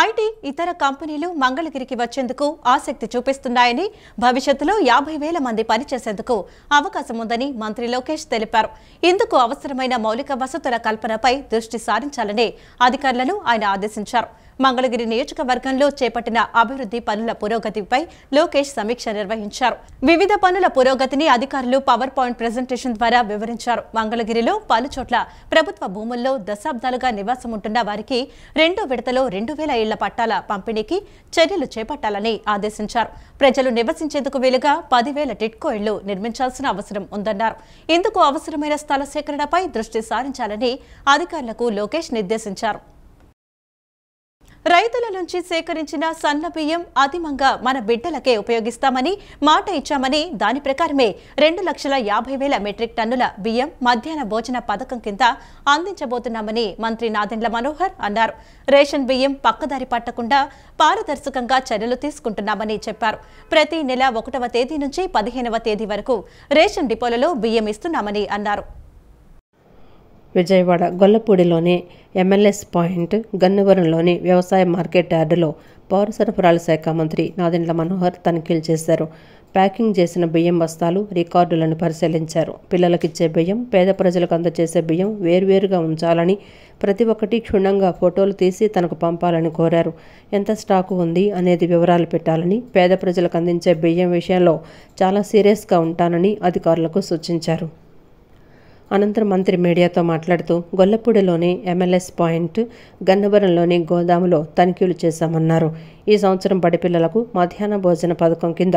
IT ఇతర కంపెనీలు మంగళగిరికి వచ్చేందుకు ఆసక్తి చూపిస్తున్నాయని, భవిష్యత్తులో 50,000 మంది పనిచేసేందుకు అవకాశం ఉందని మంత్రి లోకేష్ తెలిపారు. ఇందుకు అవసరమైన మౌలిక వసతుల కల్పనపై దృష్టి సారించాలని అధికారులను ఆయన ఆదేశించారు. మంగళగిరి నియోజకవర్గంలో చేపట్టిన అభివృద్ధి పనుల పురోగతిపై లోకేష్ సమీక్ష నిర్వహించారు. వివిధ పనుల పురోగతిని అధికారులు పవర్ పాయింట్ ప్రెజెంటేషన్ ద్వారా వివరించారు. మంగళగిరిలో పలుచోట్ల ప్రభుత్వ భూముల్లో దశాబ్దాలుగా నివాసం ఉంటున్న వారికి రెండో విడతలో 2,000 ఇళ్ల పట్టాల పంపిణీకి చర్యలు చేపట్టాలని ఆదేశించారు. ప్రజలు నివసించేందుకు వీలుగా 10,000 టిట్కో ఇళ్లు నిర్మించాల్సిన అవసరం ఉందన్నారు. ఇందుకు అవసరమైన స్థల సేకరణపై దృష్టి సారించాలని అధికారులకు లోకేష్ నిర్దేశించారు. రైతుల నుంచి సేకరించిన సన్న బియ్యం అతిమంగా మన బిడ్డలకే ఉపయోగిస్తామని మాట ఇచ్చామని, దాని ప్రకారమే 2,50,000 మెట్రిక్ టన్నుల బియ్యం మధ్యాహ్న భోజన పథకం కింద అందించబోతున్నామని మంత్రి నాదెండ్ల మనోహర్ అన్నారు. రేషన్ బియ్యం పక్కదారి పట్టకుండా పారదర్శకంగా చర్యలు తీసుకుంటున్నామని చెప్పారు. ప్రతి నెల 1వ తేదీ నుంచి 15వ తేదీ వరకు రేషన్ డిపోలలో బియ్యం ఇస్తున్నామని అన్నారు. విజయవాడ గొల్లపూడిలోని ఎంఎల్ఎస్ పాయింట్, గన్నవరంలోని వ్యవసాయ మార్కెట్ యార్డులో పౌర సరఫరాల శాఖ మంత్రి నాదెండ్ల మనోహర్ తనిఖీలు చేశారు. ప్యాకింగ్ చేసిన బియ్యం బస్తాలు, రికార్డులను పరిశీలించారు. పిల్లలకిచ్చే బియ్యం, పేద ప్రజలకు అందజేసే బియ్యం వేర్వేరుగా ఉంచాలని, ప్రతి ఒక్కటి క్షుణ్ణంగా ఫోటోలు తీసి తనకు పంపాలని కోరారు. ఎంత స్టాకు ఉంది అనేది వివరాలు పెట్టాలని, పేద ప్రజలకు అందించే బియ్యం విషయంలో చాలా సీరియస్గా ఉంటానని అధికారులకు సూచించారు. అనంతరం మంత్రి మీడియాతో మాట్లాడుతూ గొల్లపూడిలోని ఎంఎల్ఎస్ పాయింట్, గన్నవరంలోని గోదాములో తనిఖీలు చేశామన్నారు. ఈ సంవత్సరం బడిపిల్లలకు మధ్యాహ్న భోజన పథకం కింద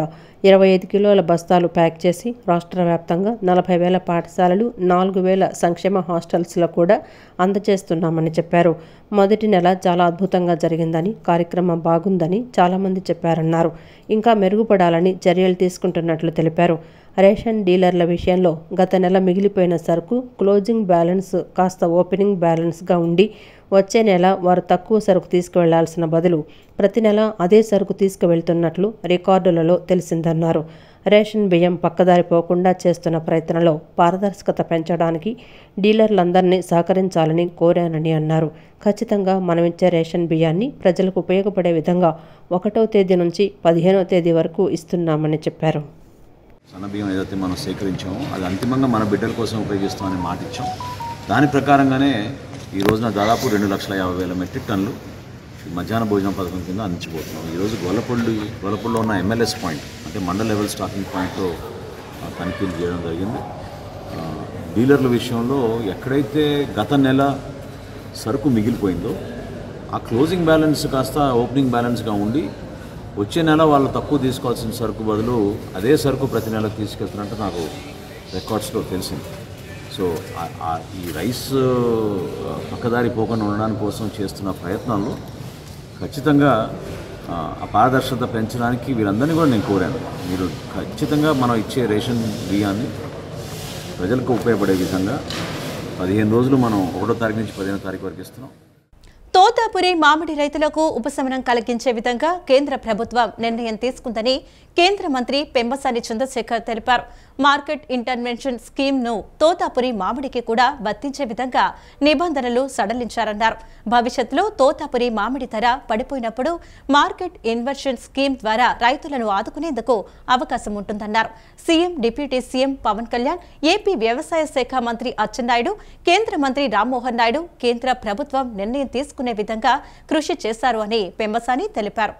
25 కిలోల బస్తాలు ప్యాక్ చేసి రాష్ట్ర వ్యాప్తంగా 40,000 పాఠశాలలు, 4,000 సంక్షేమ హాస్టల్స్లో కూడా అందజేస్తున్నామని చెప్పారు. మొదటి నెల చాలా అద్భుతంగా జరిగిందని, కార్యక్రమం బాగుందని చాలామంది చెప్పారన్నారు. ఇంకా మెరుగుపడాలని చర్యలు తీసుకుంటున్నట్లు తెలిపారు. రేషన్ డీలర్ల విషయంలో గత నెల మిగిలిపోయిన సరుకు క్లోజింగ్ బ్యాలెన్స్ కాస్త ఓపెనింగ్ బ్యాలెన్స్గా ఉండి, వచ్చే నెల వారు తక్కువ సరుకు తీసుకువెళ్లాల్సిన బదులు ప్రతి నెల అదే సరుకు తీసుకువెళ్తున్నట్లు రికార్డులలో తెలిసిందన్నారు. రేషన్ బియ్యం పక్కదారి పోకుండా చేస్తున్న ప్రయత్నంలో పారదర్శకత పెంచడానికి డీలర్లందరినీ సహకరించాలని కోరానని అన్నారు. ఖచ్చితంగా మనమిచ్చే రేషన్ బియ్యాన్ని ప్రజలకు ఉపయోగపడే విధంగా 1వ తేదీ నుంచి 15వ తేదీ వరకు ఇస్తున్నామని చెప్పారు. సన్న బియ్యం ఏదైతే మనం సేకరించామో అది అంతిమంగా మన బిడ్డల కోసం ఉపయోగిస్తామని మాట ఇచ్చాం. దాని ప్రకారంగానే ఈ రోజున దాదాపు 2,50,000 మెట్రిక్ టన్నులు మధ్యాహ్న భోజన పథకం కింద అందించబోతున్నాం. ఈరోజు గొల్లపూడిలో ఉన్న ఎంఎల్ఎస్ పాయింట్, అంటే మండల లెవెల్ స్టాకింగ్ పాయింట్లో తనిఖీలు చేయడం జరిగింది. డీలర్ల విషయంలో ఎక్కడైతే గత నెల సరుకు మిగిలిపోయిందో ఆ క్లోజింగ్ బ్యాలెన్స్ కాస్త ఓపెనింగ్ బ్యాలెన్స్గా ఉండి, వచ్చే నెల వాళ్ళు తక్కువ తీసుకోవాల్సిన సరుకు బదులు అదే సరుకు ప్రతి నెల తీసుకెళ్తున్నట్టు నాకు రికార్డ్స్లో తెలిసింది. సో ఈ రైస్ పక్కదారి పోకుండా ఉండడానికి కోసం చేస్తున్న ప్రయత్నాల్లో ఖచ్చితంగా ఆ పారదర్శకత పెంచడానికి వీరందరినీ కూడా నేను కోరాను. మీరు ఖచ్చితంగా మనం ఇచ్చే రేషన్ బియ్యాన్ని ప్రజలకు ఉపయోగపడే విధంగా 15 రోజులు మనం 1వ తారీఖు నుంచి 15వ తారీఖు వరకు ఇస్తున్నాం. తోతాపురి మామిడి రైతులకు ఉపశమనం కలిగించే విధంగా కేంద్ర ప్రభుత్వం నిర్ణయం తీసుకుందని కేంద్ర మంత్రి పెమ్మసాని చంద్రశేఖర్ తెలిపారు. మార్కెట్ ఇంటర్వెన్షన్ స్కీమ్ను తోతాపురి మామిడికి కూడా వర్తించే విధంగా నిబంధనలు సడలించారన్నారు. భవిష్యత్తులో తోతాపురి మామిడి ధర పడిపోయినప్పుడు మార్కెట్ ఇన్వర్షన్ స్కీమ్ ద్వారా రైతులను ఆదుకునేందుకు అవకాశం ఉంటుందన్నారు. CM, deputy CM Pawan Kalyan, AP వ్యవసాయ శాఖ మంత్రి అచ్చెన్నాయుడు, కేంద్ర మంత్రి రామ్మోహన్ నాయుడు కేంద్ర ప్రభుత్వం నిర్ణయం తీసుకునే విధంగా కృషి చేశారు అని పెమ్మసాని తెలిపారు.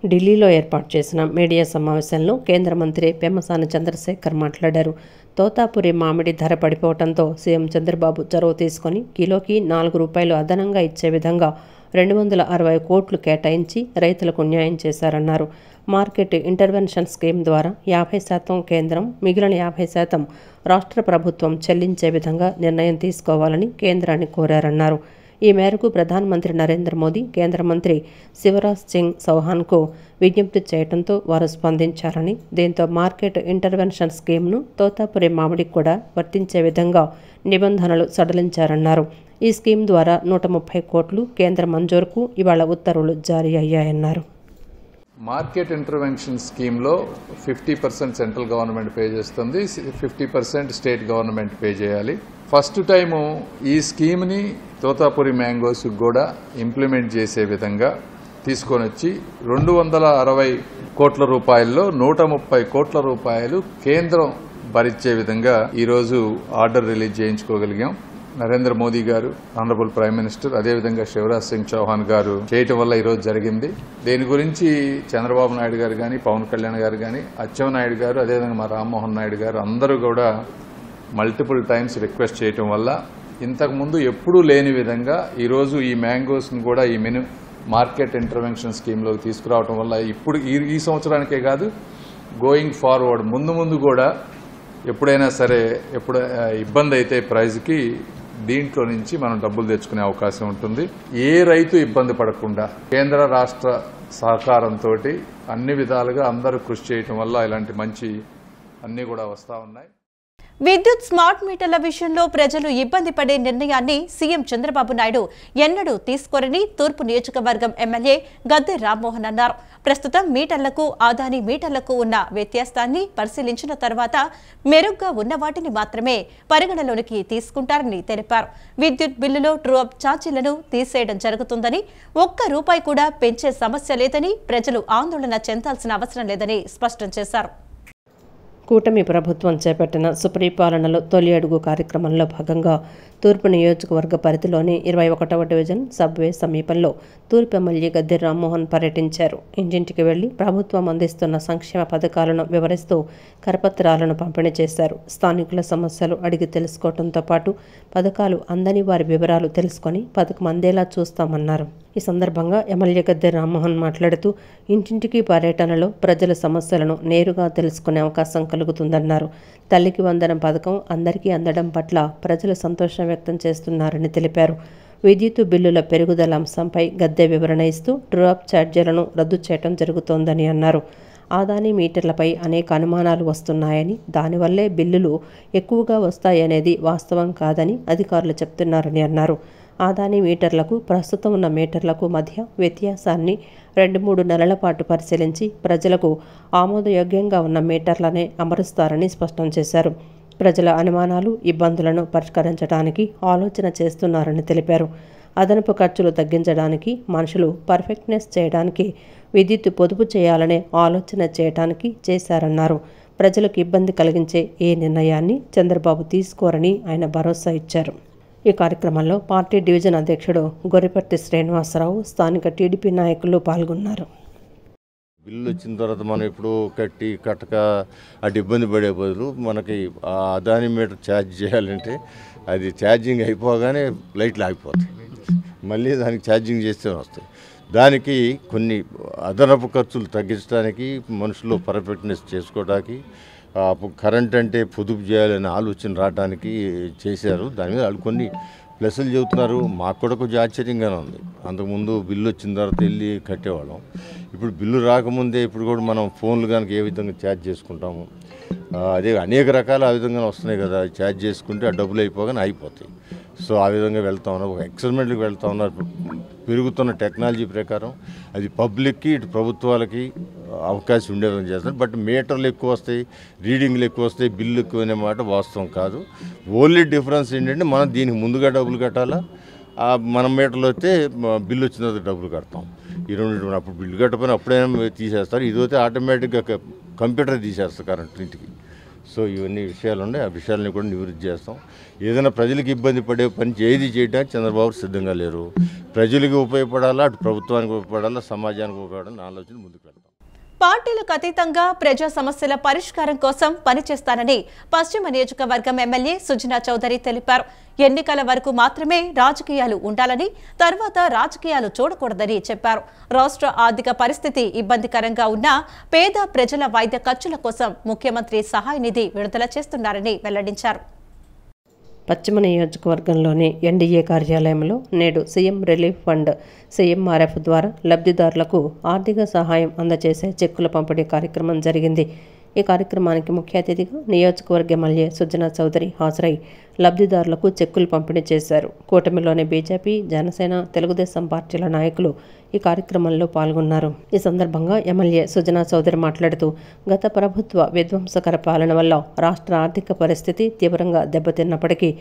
ఢిల్లీలో ఏర్పాటు చేసిన మీడియా సమావేశంలో కేంద్ర మంత్రి పెమ్మసాని చంద్రశేఖర్ మాట్లాడారు. తోతాపురి మామిడి ధర పడిపోవడంతో సీఎం చంద్రబాబు చొరవ తీసుకొని కిలోకి ₹4 అదనంగా ఇచ్చే విధంగా 260 కోట్లు కేటాయించి రైతులకు న్యాయం చేశారన్నారు. మార్కెట్ ఇంటర్వెన్షన్ స్కీమ్ ద్వారా 50% కేంద్రం, మిగిలిన 50% రాష్ట్ర ప్రభుత్వం చెల్లించే విధంగా నిర్ణయం తీసుకోవాలని కేంద్రాన్ని కోరారన్నారు. ఈ మేరకు ప్రధానమంత్రి నరేంద్ర మోదీ కేంద్ర మంత్రి శివరాజ్ సింగ్ చౌహాన్కు విజ్ఞప్తి చేయడంతో వారు స్పందించారని, దీంతో మార్కెట్ ఇంటర్వెన్షన్ స్కీమ్ను తోతాపురి మామిడికి కూడా వర్తించే విధంగా నిబంధనలు సడలించారన్నారు. ఈ స్కీమ్ ద్వారా 130 కోట్లు కేంద్ర మంజూరుకు ఇవాళ ఉత్తర్వులు జారీ అయ్యాయన్నారు. మార్కెట్ ఇంటర్వెన్షన్ స్కీమ్లో 50% సెంట్రల్ గవర్నమెంట్ పే చేస్తుంది, 50% స్టేట్ గవర్నమెంట్ పే చేయాలి. ఫస్ట్ టైము ఈ స్కీమ్ని తోతాపురి మ్యాంగోస్ కూడా ఇంప్లిమెంట్ చేసే విధంగా తీసుకొని వచ్చి 260 కోట్ల రూపాయల్లో 130 కోట్ల రూపాయలు కేంద్రం భరించే విధంగా ఈరోజు ఆర్డర్ రిలీజ్ చేయించుకోగలిగాం. నరేంద్ర మోదీ గారు, ఆనరబుల్ ప్రైమ్ మినిస్టర్, అదేవిధంగా శివరాజ్ సింగ్ చౌహాన్ గారు చేయటం వల్ల ఈరోజు జరిగింది. దీని గురించి చంద్రబాబు నాయుడు గారు కానీ, పవన్ కళ్యాణ్ గారు కానీ, అచ్చెన్నాయుడు గారు, అదేవిధంగా మా రామ్మోహన్ నాయుడు గారు అందరూ కూడా మల్టిపుల్ టైమ్స్ రిక్వెస్ట్ చేయటం వల్ల ఇంతకుముందు ఎప్పుడూ లేని విధంగా ఈరోజు ఈ మ్యాంగోస్ను కూడా ఈ మార్కెట్ ఇంటర్వెన్షన్ స్కీమ్లోకి తీసుకురావటం వల్ల ఇప్పుడు ఈ సంవత్సరానికే కాదు, గోయింగ్ ఫార్వర్డ్ ముందు కూడా ఎప్పుడైనా సరే ఇబ్బంది అయితే ప్రైజ్కి దీంట్లో నుంచి మనం డబ్బులు తెచ్చుకునే అవకాశం ఉంటుంది. ఏ రైతు ఇబ్బంది పడకుండా కేంద్ర రాష్ట్ర సహకారంతో అన్ని విధాలుగా అందరూ కృషి చేయటం వల్ల ఇలాంటి మంచి అన్నీ కూడా వస్తూ ఉన్నాయి. విద్యుత్ స్మార్ట్ మీటర్ల విషయంలో ప్రజలు ఇబ్బంది పడే నిర్ణయాన్ని సీఎం చంద్రబాబు నాయుడు ఎన్నడూ తీసుకోరని తూర్పు నియోజకవర్గం ఎమ్మెల్యే గద్దె రామ్మోహన్ అన్నారు. ప్రస్తుతం మీటర్లకు ఆదాని మీటర్లకు ఉన్న వ్యత్యాసాన్ని పరిశీలించిన తర్వాత మెరుగ్గా ఉన్న వాటిని మాత్రమే పరిగణలోనికి తీసుకుంటారని తెలిపారు. విద్యుత్ బిల్లులో ట్రూ-అప్ ఛార్జీలను తీసేయడం జరుగుతుందని, ₹1 కూడా పెంచే సమస్య లేదని, ప్రజలు ఆందోళన చెందాల్సిన అవసరం లేదని స్పష్టం చేశారు. కూటమి ప్రభుత్వం చేపట్టిన సుపరిపాలనలో తొలి అడుగు కార్యక్రమంలో భాగంగా తూర్పు నియోజకవర్గ పరిధిలోని 21వ డివిజన్ సబ్వే సమీపంలో తూర్పు ఎమ్మెల్యే గద్దె రామ్మోహన్ పర్యటించారు. ఇంటింటికి వెళ్లి ప్రభుత్వం అందిస్తున్న సంక్షేమ పథకాలను వివరిస్తూ కరపత్రాలను పంపిణీ చేశారు. స్థానికుల సమస్యలు అడిగి తెలుసుకోవడంతో పాటు పథకాలు అందని వారి వివరాలు తెలుసుకొని పథకం అందేలా చూస్తామన్నారు. ఈ సందర్భంగా ఎమ్మెల్యే గద్దె రామ్మోహన్ మాట్లాడుతూ ఇంటింటికి పర్యటనలో ప్రజల సమస్యలను నేరుగా తెలుసుకునే అవకాశం కలుగుతుందన్నారు. తల్లికి వందనం పథకం అందరికీ అందడం పట్ల ప్రజలు సంతోషం వ్యక్తం చేస్తున్నారని తెలిపారు. విద్యుత్ బిల్లుల పెరుగుదల అంశంపై గద్దె వివరణ ఇస్తూ ట్రూ-అప్ ఛార్జీలను రద్దు చేయడం జరుగుతోందని అన్నారు. ఆదాని మీటర్లపై అనేక అనుమానాలు వస్తున్నాయని, దానివల్లే బిల్లులు ఎక్కువగా వస్తాయనేది వాస్తవం కాదని అధికారులు చెప్తున్నారని అన్నారు. ఆదాని మీటర్లకు ప్రస్తుతం ఉన్న మీటర్లకు మధ్య వ్యత్యాసాన్ని 2-3 నెలల పాటు పరిశీలించి ప్రజలకు ఆమోదయోగ్యంగా ఉన్న మీటర్లనే అమరుస్తారని స్పష్టం చేశారు. ప్రజల అనుమానాలు, ఇబ్బందులను పరిష్కరించడానికి ఆలోచన చేస్తున్నారని తెలిపారు. అదనపు ఖర్చులు తగ్గించడానికి, మనుషులు పర్ఫెక్ట్నెస్ చేయడానికి, విద్యుత్ పొదుపు చేయాలనే ఆలోచన చేయడానికి చేశారన్నారు. ప్రజలకు ఇబ్బంది కలిగించే ఏ నిర్ణయాన్ని చంద్రబాబు తీసుకోరని ఆయన భరోసా ఇచ్చారు. ఈ కార్యక్రమంలో పార్టీ డివిజన్ అధ్యక్షుడు గొర్రెపర్తి శ్రీనివాసరావు, స్థానిక టీడీపీ నాయకులు పాల్గొన్నారు. బిల్లు వచ్చిన తర్వాత మనం ఇప్పుడు కట్టక అటు ఇబ్బంది పడే బదులు మనకి అదాని మీటర్ ఛార్జ్ చేయాలంటే అది ఛార్జింగ్ అయిపోగానే లైట్లు ఆగిపోతాయి, మళ్ళీ దానికి ఛార్జింగ్ చేస్తే వస్తాయి. దానికి కొన్ని అదనపు ఖర్చులు తగ్గించడానికి, మనుషులు పర్ఫెక్ట్నెస్ చేసుకోవడానికి, కరెంట్ అంటే పొదుపు చేయాలనే ఆలోచన రావడానికి చేశారు. దాని మీద వాళ్ళు కొన్ని ప్లస్లు చెబుతున్నారు. మాకు కూడా కొంచెం ఆశ్చర్యంగానే ఉంది. అంతకుముందు బిల్లు వచ్చిన తర్వాత వెళ్ళి కట్టేవాళ్ళం. ఇప్పుడు బిల్లు రాకముందే ఇప్పుడు కూడా మనం ఫోన్లు కనుక ఏ విధంగా ఛార్జ్ చేసుకుంటాము, అదే అనేక రకాల ఆ విధంగా వస్తున్నాయి కదా, ఛార్జ్ చేసుకుంటే ఆ డబ్బులు అయిపోగానే అయిపోతాయి. సో ఆ విధంగా వెళ్తా ఉన్నారు, ఒక ఎక్స్పెరిమెంట్కి వెళ్తూ ఉన్నారు. పెరుగుతున్న టెక్నాలజీ ప్రకారం అది పబ్లిక్కి, ఇటు ప్రభుత్వాలకి అవకాశం ఉండే విధంగా చేస్తారు. బట్ మీటర్లు ఎక్కువ వస్తాయి, రీడింగ్లు ఎక్కువ వస్తాయి, బిల్లు ఎక్కువ అనే మాట వాస్తవం కాదు. ఓన్లీ డిఫరెన్స్ ఏంటంటే మనం దీనికి ముందుగా డబ్బులు కట్టాలా, మనం మీటర్లు వస్తే బిల్లు వచ్చిన తర్వాత డబ్బులు కడతాం. ఈ రెండు అప్పుడు బిల్లు కట్టకపోయినా అప్పుడైనా తీసేస్తారు. ఇదైతే ఆటోమేటిక్గా కంప్యూటర్ తీసేస్తారు కరెంట్ ఇంటికి. సో ఇవన్నీ విషయాలు ఉన్నాయి, ఆ విషయాలని కూడా నివృత్తి చేస్తాం. ఏదైనా ప్రజలకు ఇబ్బంది పడే పని ఏది చేయడానికి చంద్రబాబు సిద్ధంగా లేరు. ప్రజలకు ఉపయోగపడాలా, అటు ప్రభుత్వానికి ఉపయోగపడాలా, సమాజానికి ఉపయోగపడాలని ఆలోచన ముందుకు వెళ్తాం. పార్టీలకు అతీతంగా ప్రజా సమస్యల పరిష్కారం కోసం పనిచేస్తానని పశ్చిమ నియోజకవర్గం ఎమ్మెల్యే సుజనా చౌదరి తెలిపారు. ఎన్నికల వరకు మాత్రమే రాజకీయాలు ఉండాలని, తర్వాత రాజకీయాలు చూడకూడదని చెప్పారు. రాష్ట్ర ఆర్థిక పరిస్థితి ఇబ్బందికరంగా ఉన్నా పేద ప్రజల వైద్య ఖర్చుల కోసం ముఖ్యమంత్రి సహాయ నిధి విడుదల చేస్తున్నారని వెల్లడించారు. పశ్చిమ నియోజకవర్గంలోని ఎన్డీఏ కార్యాలయంలో నేడు సీఎం రిలీఫ్ ఫండ్ సీఎంఆర్ఎఫ్ ద్వారా లబ్ధిదారులకు ఆర్థిక సహాయం అందజేసే చెక్కుల పంపిణీ కార్యక్రమం జరిగింది. ఈ కార్యక్రమానికి ముఖ్య అతిథిగా నియోజకవర్గ ఎమ్మెల్యే సుజనా చౌదరి హాజరై లబ్ధిదారులకు చెక్కులు పంపిణీ చేశారు. కూటమిలోని బీజేపీ, జనసేన, తెలుగుదేశం పార్టీల నాయకులు ఈ కార్యక్రమంలో పాల్గొన్నారు. ఈ సందర్భంగా ఎమ్మెల్యే సుజనా చౌదరి మాట్లాడుతూ గత ప్రభుత్వ విధ్వంసకర పాలన వల్ల రాష్ట్ర ఆర్థిక పరిస్థితి తీవ్రంగా దెబ్బతిన్నప్పటికీ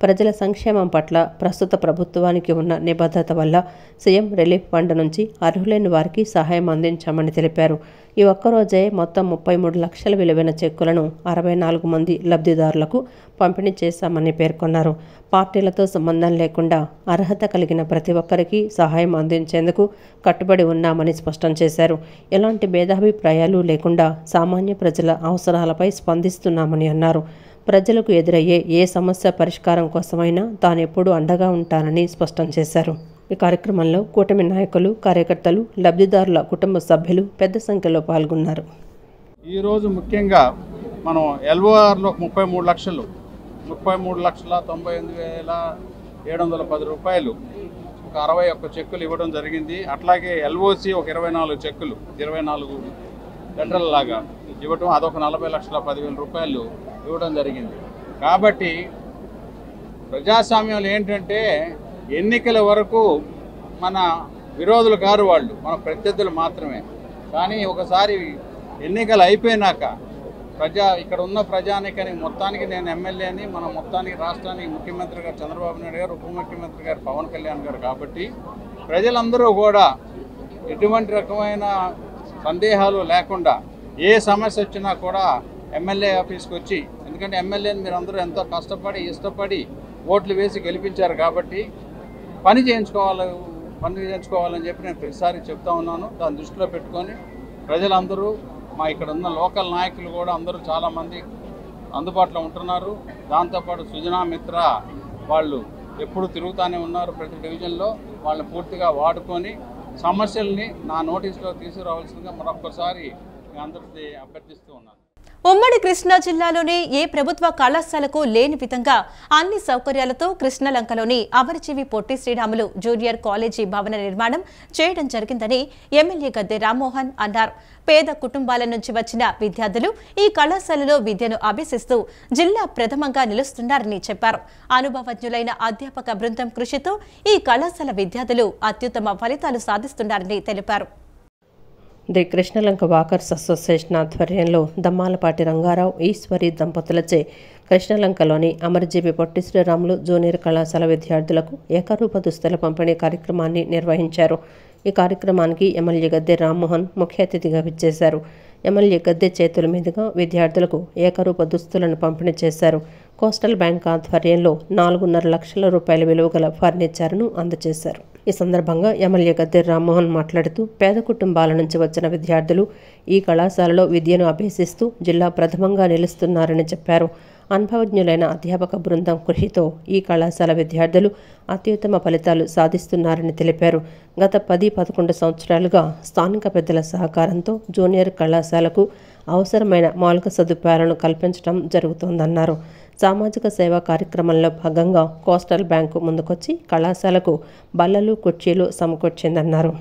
ప్రజల సంక్షేమం పట్ల ప్రస్తుత ప్రభుత్వానికి ఉన్న నిబద్ధత వల్ల సీఎం రిలీఫ్ ఫండ్ నుంచి అర్హులైన వారికి సహాయం అందించామని తెలిపారు. ఈ ఒక్కరోజే మొత్తం 33 లక్షల విలువైన చెక్కులను 64 మంది లబ్ధిదారులకు పంపిణీ చేశామని పేర్కొన్నారు. పార్టీలతో సంబంధం లేకుండా అర్హత కలిగిన ప్రతి ఒక్కరికి సహాయం అందించేందుకు కట్టుబడి ఉన్నామని స్పష్టం చేశారు. ఎలాంటి భేదాభిప్రాయాలు లేకుండా సామాన్య ప్రజల అవసరాలపై స్పందిస్తున్నామని అన్నారు. ప్రజలకు ఎదురయ్యే ఏ సమస్య పరిష్కారం కోసమైనా తానెప్పుడూ అండగా ఉంటానని స్పష్టం చేశారు. ఈ కార్యక్రమంలో కూటమి నాయకులు, కార్యకర్తలు, లబ్ధిదారుల కుటుంబ సభ్యులు పెద్ద సంఖ్యలో పాల్గొన్నారు. ఈరోజు ముఖ్యంగా మనం ఎల్ఓఆర్లో 33,98,710 రూపాయలు, ఒక 61 చెక్కులు ఇవ్వడం జరిగింది. అట్లాగే ఎల్ఓసి ఒక 24 చెక్కులు 24 లెటర్ల లాగా ఇవ్వటం, అదొక 40,10,000 రూపాయలు ఇవ్వడం జరిగింది. కాబట్టి ప్రజాస్వామ్యంలో ఏంటంటే ఎన్నికల వరకు మన విరోధులు కారు వాళ్ళు, మన ప్రత్యర్థులు మాత్రమే. కానీ ఒకసారి ఎన్నికలు అయిపోయినాక ఇక్కడ ఉన్న ప్రజానికని మొత్తానికి నేను ఎమ్మెల్యేని, మన మొత్తానికి రాష్ట్రానికి ముఖ్యమంత్రి గారు చంద్రబాబు నాయుడు గారు, ఉప ముఖ్యమంత్రి గారు పవన్ కళ్యాణ్ గారు. కాబట్టి ప్రజలందరూ కూడా ఎటువంటి రకమైన సందేహాలు లేకుండా ఏ సమస్య వచ్చినా కూడా ఎమ్మెల్యే ఆఫీస్కి వచ్చి, ఎందుకంటే ఎమ్మెల్యేని మీరు అందరూ ఎంతో కష్టపడి ఇష్టపడి ఓట్లు వేసి గెలిపించారు కాబట్టి పని చేయించుకోవాలని చెప్పి నేను ప్రతిసారి చెప్తా ఉన్నాను. దాన్ని దృష్టిలో పెట్టుకొని ప్రజలందరూ, మా ఇక్కడ ఉన్న లోకల్ నాయకులు కూడా అందరూ చాలామంది అందుబాటులో ఉంటున్నారు. దాంతోపాటు సుజనా మిత్ర వాళ్ళు ఎప్పుడు తిరుగుతూనే ఉన్నారు ప్రతి డివిజన్లో. వాళ్ళని పూర్తిగా వాడుకొని సమస్యల్ని నా నోటీసులో తీసుకురావాల్సిందిగా మరొకసారి అందరికీ అభ్యర్థిస్తూ ఉన్నాను. ఉమ్మడి కృష్ణా జిల్లాలోనే ఏ ప్రభుత్వ కళాశాలకు లేని విధంగా అన్ని సౌకర్యాలతో కృష్ణలంకలోని అమరజీవి పొట్టి శ్రీరాములు జూనియర్ కాలేజీ భవన నిర్మాణం చేయడం జరిగిందని ఎమ్మెల్యే గద్దె రామ్మోహన్ అన్నారు. పేద కుటుంబాల నుంచి వచ్చిన విద్యార్థులు ఈ కళాశాలలో విద్యను అభ్యసిస్తూ జిల్లా ప్రథమంగా నిలుస్తున్నారని చెప్పారు. అనుభవజ్ఞులైన అధ్యాపక బృందం కృషితో ఈ కళాశాల విద్యార్థులు అత్యుత్తమ ఫలితాలు సాధిస్తున్నారని తెలిపారు. ది కృష్ణలంక వాకర్స్ అసోసియేషన్ ఆధ్వర్యంలో దమ్మాలపాటి రంగారావు, ఈశ్వరి దంపతులచే కృష్ణలంకలోని అమరజీవి పొట్టి శ్రీరాములు జూనియర్ కళాశాల విద్యార్థులకు ఏకరూప దుస్తుల పంపిణీ కార్యక్రమాన్ని నిర్వహించారు. ఈ కార్యక్రమానికి ఎమ్మెల్యే గద్దె రామ్మోహన్ ముఖ్య అతిథిగా విచ్చేశారు. ఎమ్మెల్యే గద్దె చేతుల మీదుగా విద్యార్థులకు ఏకరూప దుస్తులను పంపిణీ చేశారు. కోస్టల్ బ్యాంక్ ఆధ్వర్యంలో 4.5 లక్షల రూపాయల విలువ గల ఫర్నిచర్ను అందజేశారు. ఈ సందర్భంగా ఎమ్మెల్యే గద్దె రామ్మోహన్ మాట్లాడుతూ పేద కుటుంబాల నుంచి వచ్చిన విద్యార్థులు ఈ కళాశాలలో విద్యను అభ్యసిస్తూ జిల్లా ప్రథమంగా నిలుస్తున్నారని చెప్పారు. అనుభవజ్ఞులైన అధ్యాపక బృందం కృషితో ఈ కళాశాల విద్యార్థులు అత్యుత్తమ ఫలితాలు సాధిస్తున్నారని తెలిపారు. గత 10-11 సంవత్సరాలుగా స్థానిక పెద్దల సహకారంతో జూనియర్ కళాశాలకు అవసరమైన మౌలిక సదుపాయాలను కల్పించడం జరుగుతోందన్నారు. సామాజిక సేవా కార్యక్రమంలో భాగంగా కోస్టల్ బ్యాంకు ముందుకొచ్చి కళాశాలకు బల్లలు, కుర్చీలు సమకూర్చిందన్నారు.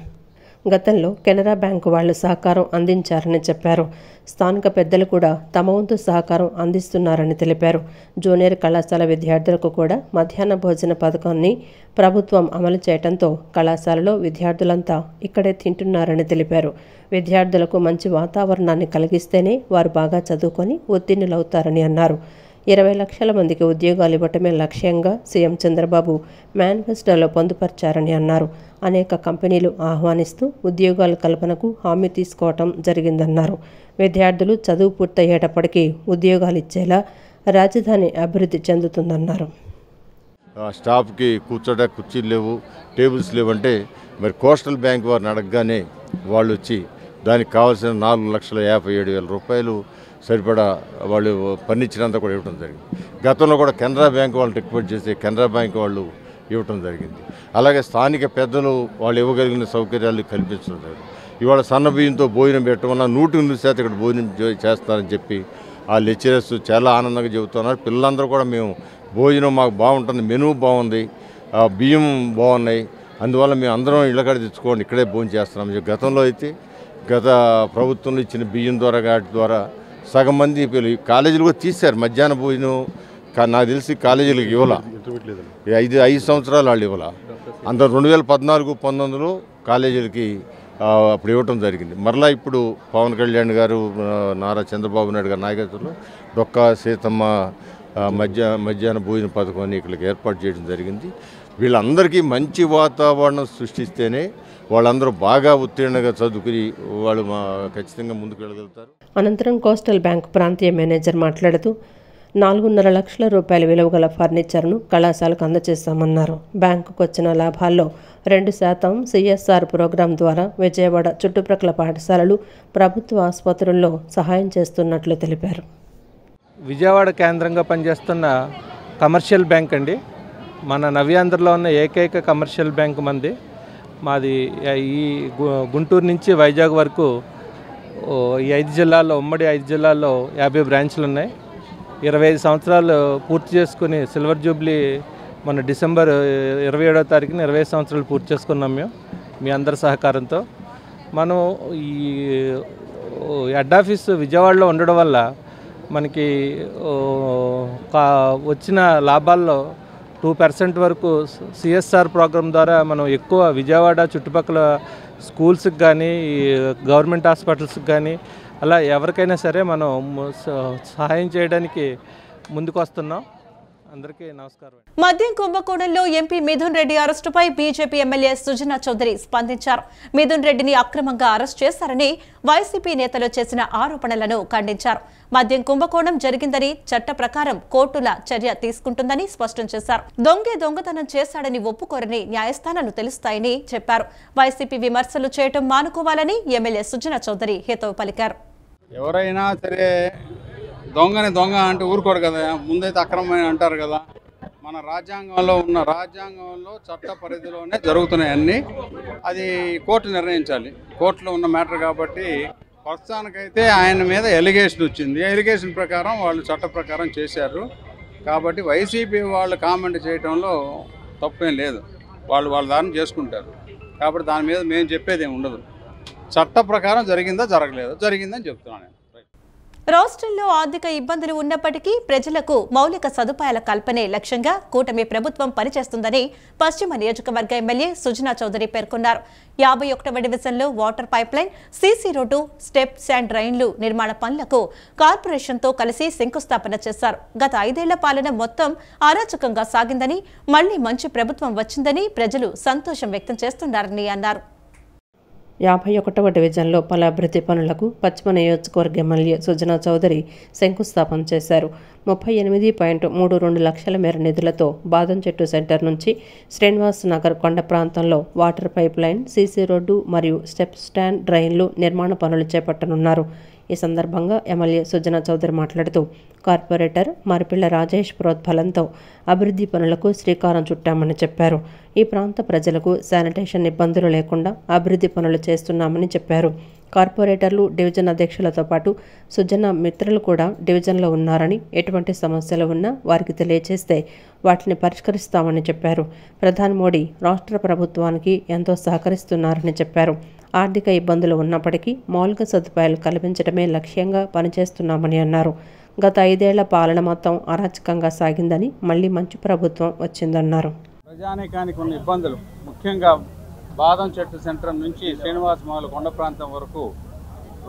గతంలో కెనరా బ్యాంకు వాళ్లు సహకారం అందించారని చెప్పారు. స్థానిక పెద్దలు కూడా తమ వంతు సహకారం అందిస్తున్నారని తెలిపారు. జూనియర్ కళాశాల విద్యార్థులకు కూడా మధ్యాహ్న భోజన పథకాన్ని ప్రభుత్వం అమలు చేయడంతో కళాశాలలో విద్యార్థులంతా ఇక్కడే తింటున్నారని తెలిపారు. విద్యార్థులకు మంచి వాతావరణాన్ని కలిగిస్తేనే వారు బాగా చదువుకొని ఉత్తీర్ణులవుతారని అన్నారు. 20 లక్షల మందికి ఉద్యోగాలు ఇవ్వటమే లక్ష్యంగా సీఎం చంద్రబాబు మేనిఫెస్టోలో పొందుపర్చారని అన్నారు. అనేక కంపెనీలు ఆహ్వానిస్తూ ఉద్యోగాల కల్పనకు హామీ తీసుకోవటం జరిగిందన్నారు. విద్యార్థులు చదువు పూర్తయ్యేటప్పటికీ ఉద్యోగాలు ఇచ్చేలా రాజధాని అభివృద్ధి చెందుతుందన్నారు. స్టాఫ్కి కూర్చోడానికి కుర్చీలు లేవు, టేబుల్స్ లేవంటే మరి కోస్టల్ బ్యాంక్ వారిని అడగగానే వాళ్ళు వచ్చి దానికి కావాల్సిన 4,57,000 రూపాయలు సరిపడా వాళ్ళు ఫర్నిచర్ అంతా కూడా ఇవ్వడం జరిగింది. గతంలో కూడా కెనరా బ్యాంక్ వాళ్ళు రిక్వెస్ట్ చేసి కెనరా బ్యాంక్ వాళ్ళు ఇవ్వటం జరిగింది. అలాగే స్థానిక పెద్దలు వాళ్ళు ఇవ్వగలిగిన సౌకర్యాలు కల్పించడం జరిగింది. ఇవాళ సన్న బియ్యంతో భోజనం పెట్టడం వల్ల 100% ఇక్కడ భోజనం చేస్తారని చెప్పి ఆ లెక్చరర్స్ చాలా ఆనందంగా చెబుతున్నారు. పిల్లలందరూ కూడా మేము భోజనం మాకు బాగుంటుంది, మెనూ బాగుంది, బియ్యం బాగున్నాయి, అందువల్ల మేము అందరం ఇళ్ళకాడ తెచ్చుకోండి ఇక్కడే భోజనం చేస్తున్నాం. గతంలో అయితే గత ప్రభుత్వంలో ఇచ్చిన బియ్యం ద్వారా వాటి ద్వారా సగం మంది కాలేజీలు కూడా తీశారు మధ్యాహ్న భోజనం. నాకు తెలిసి కాలేజీలకు ఇవ్వాల 5 సంవత్సరాలు వాళ్ళు ఇవ్వాల. అంత 2014-19లో కాలేజీలకి అప్పుడు ఇవ్వటం జరిగింది. మరలా ఇప్పుడు పవన్ కళ్యాణ్ గారు, నారా చంద్రబాబు నాయుడు గారి నాయకత్వంలో డొక్కా సీతమ్మ మధ్యాహ్న భోజన పథకాన్ని ఇక్కడికి ఏర్పాటు చేయడం జరిగింది. వీళ్ళందరికీ మంచి వాతావరణం సృష్టిస్తేనే వాళ్ళందరూ బాగా ఉత్తీర్ణంగా చదువుకుని వాళ్ళు ఖచ్చితంగా ముందుకు వెళ్ళగలుగుతారు. అనంతరం కోస్టల్ బ్యాంక్ ప్రాంతీయ మేనేజర్ మాట్లాడుతూ 4.5 లక్షల రూపాయల విలువ గల ఫర్నిచర్ను కళాశాలకు అందజేస్తామన్నారు. బ్యాంకుకు వచ్చిన లాభాల్లో 2% సిఎస్ఆర్ ప్రోగ్రాం ద్వారా విజయవాడ చుట్టుప్రక్కల పాఠశాలలు, ప్రభుత్వ ఆసుపత్రుల్లో సహాయం చేస్తున్నట్లు తెలిపారు. విజయవాడ కేంద్రంగా పనిచేస్తున్న కమర్షియల్ బ్యాంక్ అండి. మన నవ్యాంధ్రలో ఉన్న ఏకైక కమర్షియల్ బ్యాంక్ మాది. ఈ గుంటూరు నుంచి వైజాగ్ వరకు ఈ 5 జిల్లాల్లో, ఉమ్మడి 5 జిల్లాల్లో 50 బ్రాంచ్లు ఉన్నాయి. 25 సంవత్సరాలు పూర్తి చేసుకుని సిల్వర్ జూబ్లీ మన డిసెంబర్ 27వ తారీఖున 25 సంవత్సరాలు పూర్తి చేసుకున్నాం మేము మీ అందరి సహకారంతో. మనం ఈ హెడ్ ఆఫీస్ విజయవాడలో ఉండడం వల్ల మనకి వచ్చిన లాభాల్లో 2% వరకు సిఎస్ఆర్ ప్రోగ్రాం ద్వారా మనం ఎక్కువ విజయవాడ చుట్టుపక్కల స్కూల్స్కి కానీ, గవర్నమెంట్ హాస్పిటల్స్కి కానీ, అలా ఎవరికైనా సరే మనం సహాయం చేయడానికి ముందుకు వస్తున్నాం. అందరికీ నమస్కారం. మద్యం కుంభకోణంలో ఎంపీ మిథున్ రెడ్డి అరెస్టుపై బీజేపీ ఎమ్మెల్యే సుజనా చౌదరి స్పందించారు. మిథున్ రెడ్డిని అక్రమంగా అరెస్ట్ చేశారని వైసీపీ నేతలు చేసిన ఆరోపణలను ఖండించారు. మద్యం కుంభకోణం జరిగిందని, చట్ట ప్రకారం కోర్టుల చర్య తీసుకుంటుందని స్పష్టం చేశారు. దొంగతనం చేశాడని ఒప్పుకోరని న్యాయస్థానాలు తెలుస్తాయని చెప్పారు. వైసీపీ విమర్శలు చేయటం మానుకోవాలని ఎమ్మెల్యే సుజనా చౌదరి హితవు పలికారు. ఎవరైనా సరే దొంగ అంటే ఊరుకోరు కదా, ముందైతే అక్రమమైన అంటారు కదా. మన రాజ్యాంగంలో చట్ట పరిధిలోనే జరుగుతున్నాయి అన్నీ. అది కోర్టు నిర్ణయించాలి. కోర్టులో ఉన్న మ్యాటర్ కాబట్టి ప్రస్తుతానికైతే ఆయన మీద ఎలిగేషన్ వచ్చింది. ఎలిగేషన్ ప్రకారం వాళ్ళు చట్ట ప్రకారం చేశారు. కాబట్టి వైసీపీ వాళ్ళు కామెంట్ చేయడంలో తప్పేం లేదు. వాళ్ళ దాన్ని చేసుకుంటారు. కాబట్టి దాని మీద మేము చెప్పేది ఏమి ఉండదు. చట్ట ప్రకారం జరిగిందా జరిగిందని చెప్తున్నాను. రాష్ట్రంలో ఆర్థిక ఇబ్బందులు ఉన్నప్పటికీ ప్రజలకు మౌలిక సదుపాయాల కల్పనే లక్ష్యంగా కూటమి ప్రభుత్వం పనిచేస్తుందని పశ్చిమ నియోజకవర్గ ఎమ్మెల్యే సుజనా చౌదరి పేర్కొన్నారు. 51వ డివిజన్లో water pipeline, CC road, steps and డ్రైన్లు నిర్మాణ పనులకు కార్పొరేషన్తో కలిసి శంకుస్థాపన చేశారు. గత 5 ఏళ్ల పాలన మొత్తం అరాచకంగా సాగిందని, మళ్లీ మంచి ప్రభుత్వం వచ్చిందని ప్రజలు సంతోషం వ్యక్తం చేస్తున్నారని అన్నారు. 51వ డివిజన్లో పలు అభివృద్ధి పనులకు పశ్చిమ నియోజకవర్గ ఎమ్మెల్యే సుజనా చౌదరి శంకుస్థాపన చేశారు. 38.32 లక్షల మేర నిధులతో బాదం చెట్టు సెంటర్ నుంచి శ్రీనివాస్ నగర్ కొండ ప్రాంతంలో water pipe line, CC road మరియు స్టెప్ స్టాండ్ డ్రైన్లు నిర్మాణ పనులు చేపట్టనున్నారు. ఈ సందర్భంగా ఎమ్మెల్యే సుజనా చౌదరి మాట్లాడుతూ కార్పొరేటర్ మరిపిళ్ల రాజేష్ ప్రోద్బలంతో అభివృద్ధి పనులకు శ్రీకారం చుట్టామని చెప్పారు. ఈ ప్రాంత ప్రజలకు శానిటేషన్ ఇబ్బందులు లేకుండా అభివృద్ధి పనులు చేస్తున్నామని చెప్పారు. కార్పొరేటర్లు, డివిజన్ అధ్యక్షులతో పాటు సుజనా మిత్రులు కూడా డివిజన్లో ఉన్నారని, ఎటువంటి సమస్యలు ఉన్నా వారికి తెలియజేస్తే వాటిని పరిష్కరిస్తామని చెప్పారు. ప్రధాని మోడీ రాష్ట్ర ప్రభుత్వానికి ఎంతో సహకరిస్తున్నారని చెప్పారు. ఆర్థిక ఇబ్బందులు ఉన్నప్పటికీ మౌలిక సదుపాయాలు కల్పించడమే లక్ష్యంగా పనిచేస్తున్నామని అన్నారు. గత 5 ఏళ్ల పాలన మొత్తం అరాచకంగా సాగిందని, మళ్లీ మంచి ప్రభుత్వం వచ్చిందన్నారు. ప్రజానీకానికి ఉన్న ఇబ్బందులు ముఖ్యంగా బాదం చెట్టు సెంటర్ నుంచి శ్రీనివాస్ మహల్ కొండ ప్రాంతం వరకు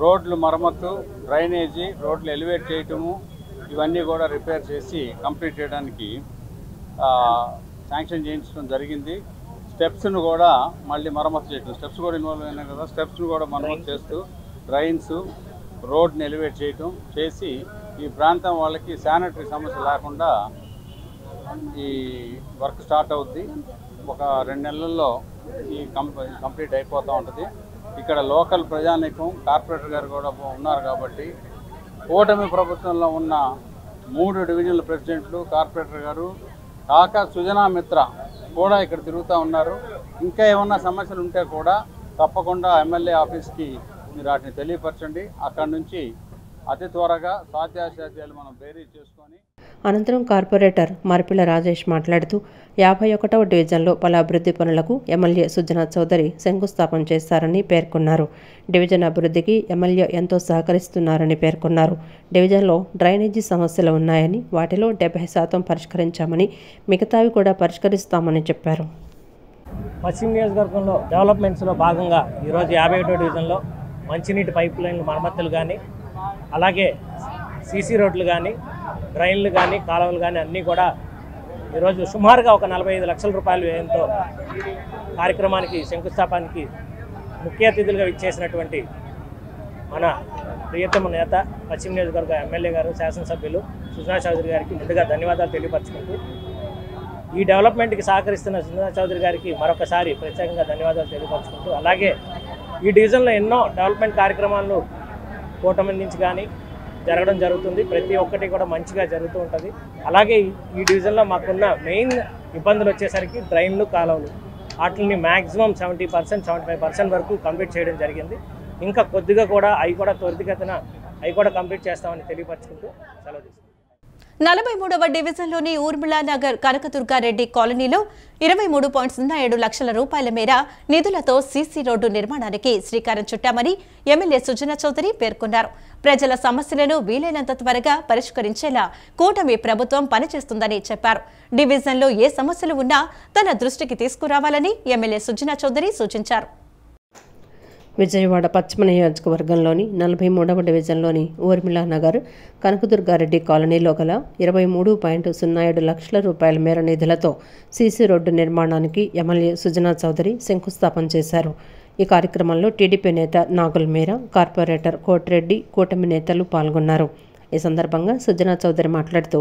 రోడ్లు మరమ్మతు, డ్రైనేజీ, రోడ్లు ఎలివేట్ చేయటము, ఇవన్నీ కూడా రిపేర్ చేసి కంప్లీట్ చేయడానికి శాంక్షన్ చేయించడం జరిగింది. స్టెప్స్ను కూడా మళ్ళీ మరమ్మతు చేయటం, స్టెప్స్ కూడా ఇన్వాల్వ్ అయినాయి కదా, స్టెప్స్ను కూడా మరమ్మతు చేస్తూ డ్రైన్స్, రోడ్ని ఎలివేట్ చేయటం చేసి ఈ ప్రాంతం వాళ్ళకి శానిటరీ సమస్య లేకుండా ఈ వర్క్ స్టార్ట్ అవుద్ది. ఒక 2 నెలల్లో ఈ కంప్లీట్ అయిపోతూ ఉంటుంది. ఇక్కడ లోకల్ ప్రజానీకం, కార్పొరేటర్ గారు కూడా ఉన్నారు కాబట్టి కూటమి ప్రభుత్వంలో ఉన్న 3 డివిజన్ల ప్రెసిడెంట్లు, కార్పొరేటర్ గారు కాక సుజనా మిత్ర కూడా ఇక్కడ తిరుగుతూ ఉన్నారు. ఇంకా ఏమన్నా సమస్యలు ఉంటే కూడా తప్పకుండా ఎమ్మెల్యే ఆఫీస్కి మీరు వాటిని తెలియపరచండి. అక్కడ నుంచి అతి త్వరగా సాధ్యాసాధ్యాలు మనం బేరీ చేసుకొని. అనంతరం కార్పొరేటర్ మరిపిల్ల రాజేష్ మాట్లాడుతూ 51వ డివిజన్లో పలు అభివృద్ధి పనులకు ఎమ్మెల్యే సుజనా చౌదరి శంకుస్థాపన చేశారని పేర్కొన్నారు. డివిజన్ అభివృద్ధికి ఎమ్మెల్యే ఎంతో సహకరిస్తున్నారని పేర్కొన్నారు. డివిజన్లో డ్రైనేజీ సమస్యలు ఉన్నాయని వాటిలో 70% పరిష్కరించామని మిగతావి కూడా పరిష్కరిస్తామని చెప్పారు. పశ్చిమ నియోజకవర్గంలో డెవలప్మెంట్స్లో భాగంగా ఈరోజు 51వ డివిజన్లో మంచినీటి పైప్ లైన్ల మరమ్మతులు కానీ, అలాగే సీసీ రోడ్లు కానీ, డ్రైన్లు కానీ, కాలువలు కానీ అన్నీ కూడా ఈరోజు సుమారుగా ఒక 45 లక్షల రూపాయల వ్యయంతో కార్యక్రమానికి శంకుస్థాపనకి ముఖ్య అతిథులుగా ఇచ్చేసినటువంటి మన ప్రియతమ నేత పశ్చిమ నియోజకవర్గ ఎమ్మెల్యే గారు, శాసనసభ్యులు సుజనా చౌదరి గారికి ముందుగా ధన్యవాదాలు తెలియపరచుకుంటూ, ఈ డెవలప్మెంట్కి సహకరిస్తున్న సుజనా చౌదరి గారికి మరొకసారి ప్రత్యేకంగా ధన్యవాదాలు తెలియపరచుకుంటూ, అలాగే ఈ డివిజన్లో ఎన్నో డెవలప్మెంట్ కార్యక్రమాలను కూటమి నుంచి కానీ జరగడం జరుగుతుంది. ప్రతి ఒక్కటి కూడా మంచిగా జరుగుతూ ఉంటుంది. అలాగే ఈ డివిజన్లో మాకున్న మెయిన్ ఇబ్బందులు వచ్చేసరికి డ్రైన్లు, కాలువలు, వాటిని మ్యాక్సిమం 70%, 75% వరకు కంప్లీట్ చేయడం జరిగింది. ఇంకా కొద్దిగా కూడా అవి కూడా త్వరితగతిన కంప్లీట్ చేస్తామని తెలియపరచుకుంటూ సెలవు తీసుకుంటాం. 43వ డివిజన్లోని ఊర్మిళానగర్ కనకదుర్గారెడ్డి కాలనీలో 23.07 లక్షల రూపాయల మేర నిధులతో సీసీ రోడ్డు నిర్మాణానికి శ్రీకారం చుట్టామని ఎమ్మెల్యే సుజనా చౌదరి పేర్కొన్నారు. ప్రజల సమస్యలను వీలైనంత త్వరగా పరిష్కరించేలా కూటమి ప్రభుత్వం పనిచేస్తుందని చెప్పారు. డివిజన్లో ఏ సమస్యలు ఉన్నా తన దృష్టికి తీసుకురావాలని ఎమ్మెల్యే సుజనా చౌదరి సూచించారు. విజయవాడ పశ్చిమ నియోజకవర్గంలోని 43వ డివిజన్లోని ఊర్మిళానగర్ కనకదుర్గారెడ్డి కాలనీలో గల 23.07 లక్షల రూపాయల మేర నిధులతో సీసీ రోడ్డు నిర్మాణానికి ఎమ్మెల్యే సుజనా చౌదరి శంకుస్థాపన చేశారు. ఈ కార్యక్రమంలో టీడీపీ నేత నాగుల్ మీరా, కార్పొరేటర్ కోటిరెడ్డి, కూటమి నేతలు పాల్గొన్నారు. ఈ సందర్భంగా సుజనా చౌదరి మాట్లాడుతూ,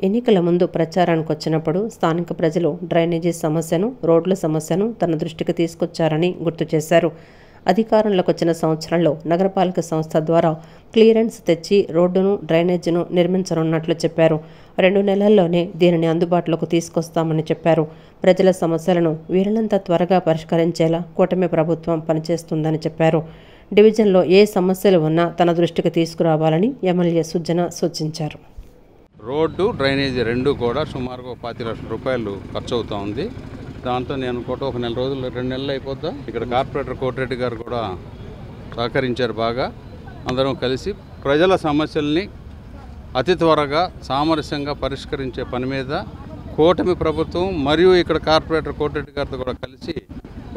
ఎన్నికల ముందు ప్రచారానికి వచ్చినప్పుడు స్థానిక ప్రజలు డ్రైనేజీ సమస్యను, రోడ్ల సమస్యను తన దృష్టికి తీసుకొచ్చారని గుర్తు చేశారు. అధికారంలోకి వచ్చిన సంవత్సరంలో నగరపాలక సంస్థ ద్వారా క్లియరెన్స్ తెచ్చి రోడ్డును, డ్రైనేజీను నిర్మించనున్నట్లు చెప్పారు. 2 నెలల్లోనే దీనిని అందుబాటులోకి తీసుకొస్తామని చెప్పారు. ప్రజల సమస్యలను వీలైనంత త్వరగా పరిష్కరించేలా కూటమి ప్రభుత్వం పనిచేస్తుందని చెప్పారు. డివిజన్లో ఏ సమస్యలు ఉన్నా తన దృష్టికి తీసుకురావాలని ఎమ్మెల్యే సుజనా సూచించారు. రోడ్డు, డ్రైనేజీ రెండు కూడా సుమారుగా 25 లక్షల రూపాయలు ఖర్చు అవుతూ ఉంది. దాంతో నేను అనుకోవటం ఒక 2 నెలలు అయిపోద్దా. ఇక్కడ కార్పొరేటర్ కోటిరెడ్డి గారు కూడా సహకరించారు బాగా. అందరం కలిసి ప్రజల సమస్యల్ని అతి త్వరగా సామరస్యంగా పరిష్కరించే పని మీద కూటమి ప్రభుత్వం మరియు ఇక్కడ కార్పొరేటర్ కోటిరెడ్డి గారితో కూడా కలిసి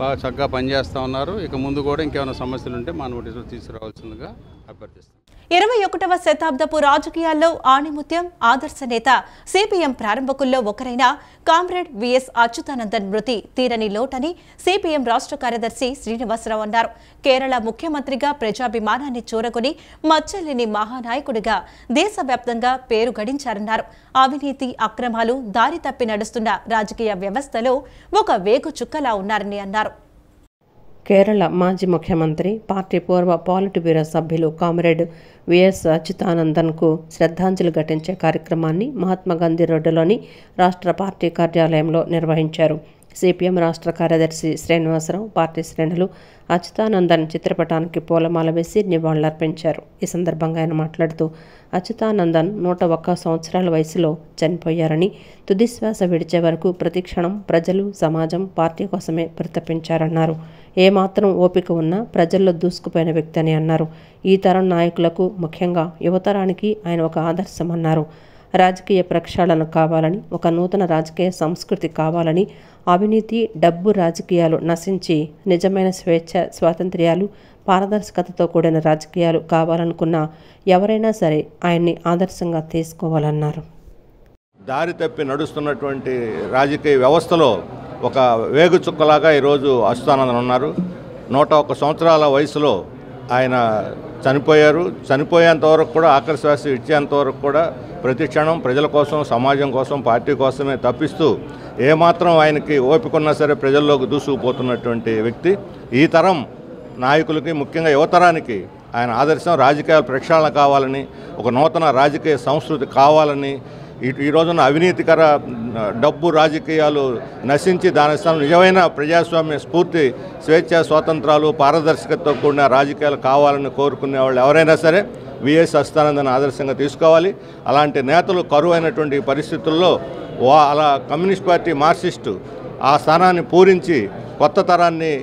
బాగా చక్కగా పనిచేస్తూ ఉన్నారు. ఇక ముందు కూడా ఇంకేమైనా సమస్యలు ఉంటే మా నోటీసులు తీసుకురావాల్సిందిగా అభ్యర్థిస్తాం. 21వ శతాబ్దపు రాజకీయాల్లో ఆణిముత్యం, ఆదర్శ నేత, సిపిఎం ప్రారంభకుల్లో ఒకరైన కామ్రేడ్ విఎస్ అచ్యుతానందన్ మృతి తీరని లోటని సిపిఎం రాష్ట్ర కార్యదర్శి శ్రీనివాసరావు అన్నారు. కేరళ ముఖ్యమంత్రిగా ప్రజాభిమానాన్ని చూరగొని మచ్చలేని మహానాయకుడిగా దేశవ్యాప్తంగా పేరు గడించారన్నారు. అవినీతి, అక్రమాలు దారి తప్పి నడుస్తున్న రాజకీయ వ్యవస్థలో ఒక వేగు చుక్కలా ఉన్నారని అన్నారు. కేరళ మాజీ ముఖ్యమంత్రి, పార్టీ పూర్వ పాలిట్ బ్యూరో సభ్యులు కామ్రేడ్ విఎస్ అచ్యుతానందన్కు శ్రద్ధాంజలి ఘటించే కార్యక్రమాన్ని మహాత్మాగాంధీ రోడ్డులోని రాష్ట్ర పార్టీ కార్యాలయంలో నిర్వహించారు. సిపిఎం రాష్ట్ర కార్యదర్శి శ్రీనివాసరావు, పార్టీ శ్రేణులు అచ్యుతానందన్ చిత్రపటానికి పూలమాల వేసి నివాళులర్పించారు. ఈ సందర్భంగా ఆయన మాట్లాడుతూ, అచ్యుతానందన్ 101 సంవత్సరాల వయసులో చనిపోయారని, తుదిశ్వాస విడిచే వరకు ప్రతిక్షణం ప్రజలు, సమాజం, పార్టీ కోసమే పరితపించారన్నారు. ఏమాత్రం ఓపిక ఉన్నా ప్రజల్లో దూసుకుపోయిన వ్యక్తి అని అన్నారు. ఈ తరం నాయకులకు, ముఖ్యంగా యువతరానికి ఆయన ఒక ఆదర్శమన్నారు. రాజకీయ ప్రక్షాళన కావాలని, ఒక నూతన రాజకీయ సంస్కృతి కావాలని, అవినీతి, డబ్బు రాజకీయాలు నశించి నిజమైన స్వేచ్ఛ, స్వాతంత్ర్యాలు, పారదర్శకతతో కూడిన రాజకీయాలు కావాలనుకున్న ఎవరైనా సరే ఆయన్ని ఆదర్శంగా తీసుకోవాలన్నారు. దారి తప్పి నడుస్తున్నటువంటి రాజకీయ వ్యవస్థలో ఒక వేగు చుక్కలాగా ఈరోజు అచ్యుతానందన్ ఉన్నారు. 101 సంవత్సరాల వయసులో ఆయన చనిపోయారు. చనిపోయేంత వరకు కూడా, ఆఖరి శ్వాస ఇచ్చేంత వరకు కూడా ప్రతి క్షణం ప్రజల కోసం, సమాజం కోసం, పార్టీ కోసమే తప్పిస్తూ ఏమాత్రం ఆయనకి ఓపిక ఉన్నా సరే ప్రజల్లోకి దూసుకుపోతున్నటువంటి వ్యక్తి. ఈ తరం నాయకులకి, ముఖ్యంగా యువతరానికి ఆయన ఆదర్శం. రాజకీయాల ప్రక్షాళన కావాలని, ఒక నూతన రాజకీయ సంస్కృతి కావాలని, ఈ రోజున అవినీతికర డబ్బు రాజకీయాలు నశించి దాని స్థానం నిజమైన ప్రజాస్వామ్య స్ఫూర్తి, స్వేచ్ఛ, స్వాతంత్రాలు, పారదర్శకతతో కూడిన రాజకీయాలు కావాలని కోరుకునే వాళ్ళు ఎవరైనా సరే విఎస్ అచ్యుతానందన్ ఆదర్శంగా తీసుకోవాలి. అలాంటి నేతలు కరువైనటువంటి పరిస్థితుల్లో అలా కమ్యూనిస్ట్ పార్టీ మార్క్సిస్టు ఆ స్థానాన్ని పూరించి కొత్త తరాన్ని